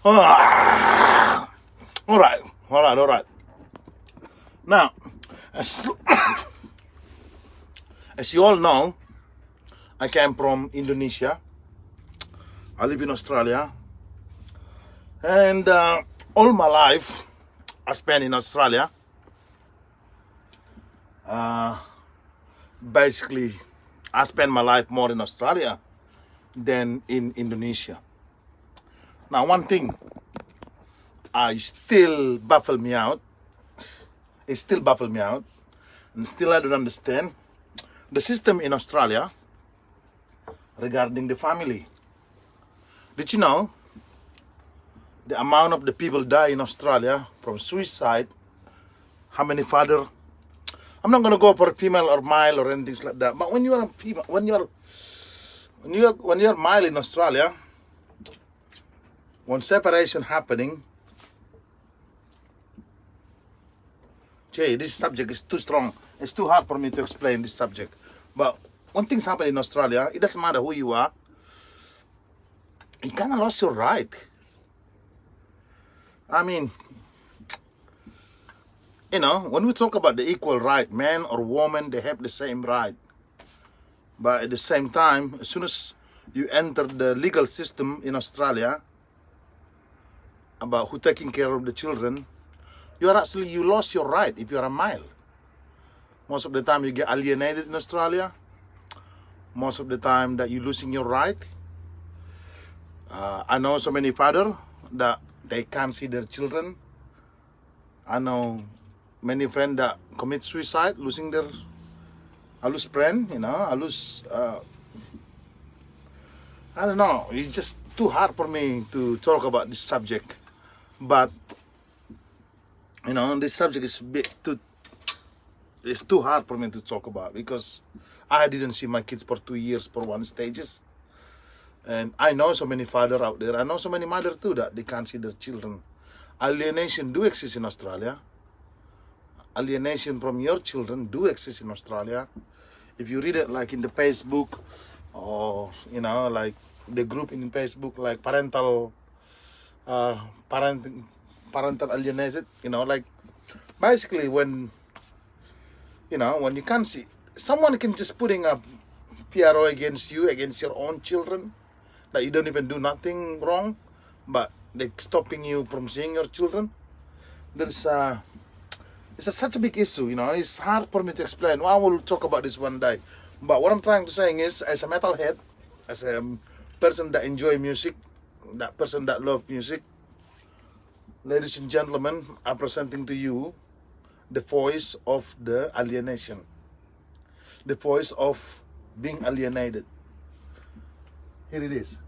Ah, all right. Now, as, as you all know, I came from Indonesia. I live in Australia. And all my life, I spent in Australia. Basically, I spend my life more in Australia than in Indonesia. Now, one thing still baffle me out. It still baffles me out, and still I don't understand the system in Australia regarding the family. Did you know the amount of the people die in Australia from suicide? How many father? I'm not gonna go for female or male or anything like that. But when you are a female, when you're male in Australia, when separation happening, Jay, this subject is too strong. It's too hard for me to explain this subject. But when things happen in Australia, it doesn't matter who you are. You kind of lost your right. I mean, you know, when we talk about the equal right, man or woman, they have the same right. But at the same time, as soon as you enter the legal system in Australia, about who taking care of the children, you lost your right if you're a male. Most of the time you get alienated in Australia. Most of the time that you're losing your right. I know so many fathers that they can't see their children. I know many friends that commit suicide, I lose friend, you know, I don't know, it's just too hard for me to talk about this subject. But, you know, this subject is it's too hard for me to talk about because I didn't see my kids for 2 years for one stages. And I know so many fathers out there. I know so many mothers too that they can't see their children. Alienation do exist in Australia. Alienation from your children do exist in Australia. If you read it like in the Facebook or, you know, like the group in Facebook, like parental alienated, you know, like basically when, you know, when you can't see, someone can just putting a PRO against you, against your own children, that you don't even do nothing wrong, but they're stopping you from seeing your children. It's such a big issue, you know. It's hard for me to explain. Well, I will talk about this one day. But what I'm trying to say is, as a metalhead, as a person that enjoy music, that person that love music, ladies and gentlemen, I'm presenting to you the voice of the alienation, the voice of being alienated. Here it is.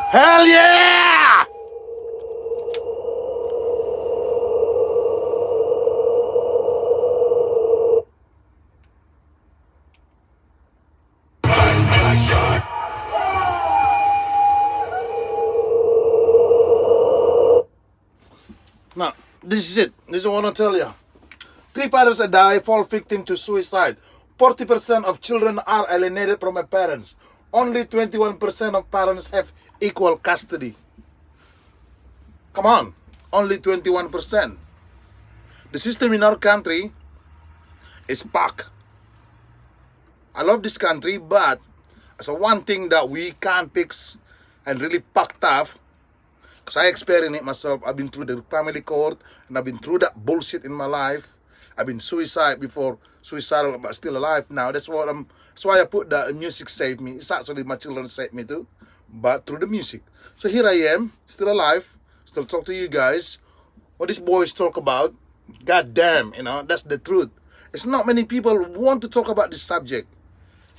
Hell yeah! Now, this is it. This is what I want to tell you. 3 parents a die fall victim to suicide. 40% of children are alienated from their parents. Only 21% of parents have equal custody. Come on, only 21%. The system in our country is packed. I love this country, but it's one thing that we can't fix and really packed tough. Because I experienced it myself. I've been through the family court, and I've been through that bullshit in my life. I've been suicidal before, suicidal but still alive now. That's why I put that music saved me. It's actually my children saved me too, but through the music. So here I am, still alive, still talk to you guys. What these boys talk about, god damn, you know, that's the truth. It's not many people want to talk about this subject.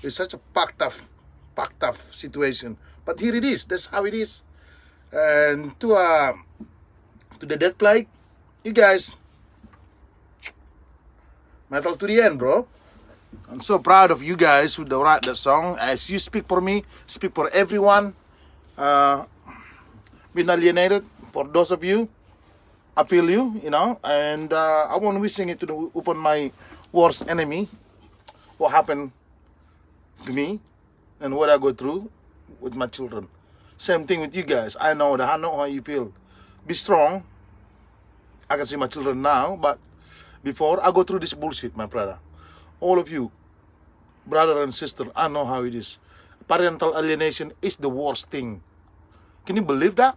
It's such a packed up situation. But here it is. That's how it is. And to the death plague, you guys, metal to the end, bro. I'm so proud of you guys who write that song. As you speak for me, speak for everyone. Been alienated. For those of you, I feel you, you know. And I want wishing it to upon my worst enemy. What happened to me and what I go through with my children. Same thing with you guys. I know how you feel. Be strong. I can see my children now, but before I go through this bullshit, my brother. All of you, brother and sister, I know how it is. Parental alienation is the worst thing. Can you believe that?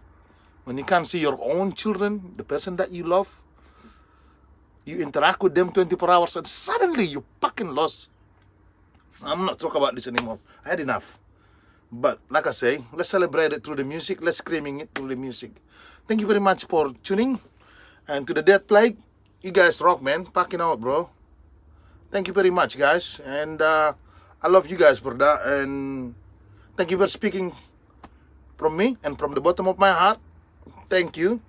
When you can't see your own children, the person that you love, you interact with them 24 hours and suddenly you fucking lost. I'm not talking about this anymore. I had enough. But like I say, let's celebrate it through the music. Let's screaming it through the music. Thank you very much for tuning. And to the Death Plague, you guys rock, man. Packing out, bro. Thank you very much, guys. And I love you guys for that. And thank you for speaking from me and from the bottom of my heart. Thank you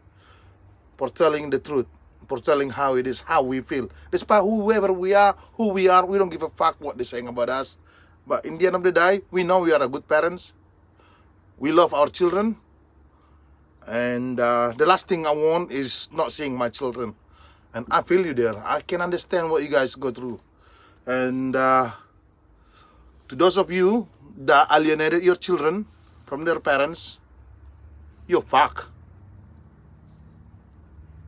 for telling the truth. For telling how it is, how we feel. Despite whoever we are, who we are, we don't give a fuck what they're saying about us. But in the end of the day, we know we are a good parents. We love our children. And the last thing I want is not seeing my children. And I feel you there. I can understand what you guys go through. And to those of you that alienated your children from their parents, you're fucked.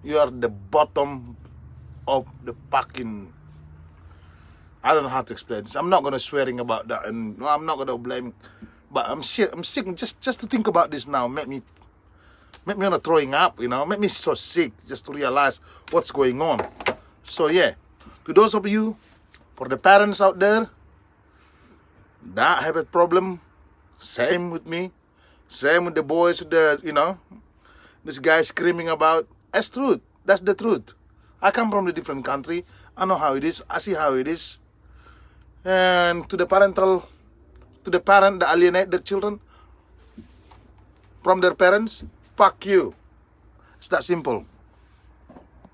You are the bottom of the fucking... I don't know how to explain this. I'm not gonna swearing about that, and I'm not gonna blame. But I'm sick. Just to think about this now. Make me wanna throwing up. You know, make me so sick just to realize what's going on. So yeah, to those of you, for the parents out there that have a problem, same with me, same with the boys. This guy screaming about. That's truth. That's the truth. I come from a different country. I know how it is. I see how it is. And to the parent that alienate their children from their parents, fuck you. It's that simple.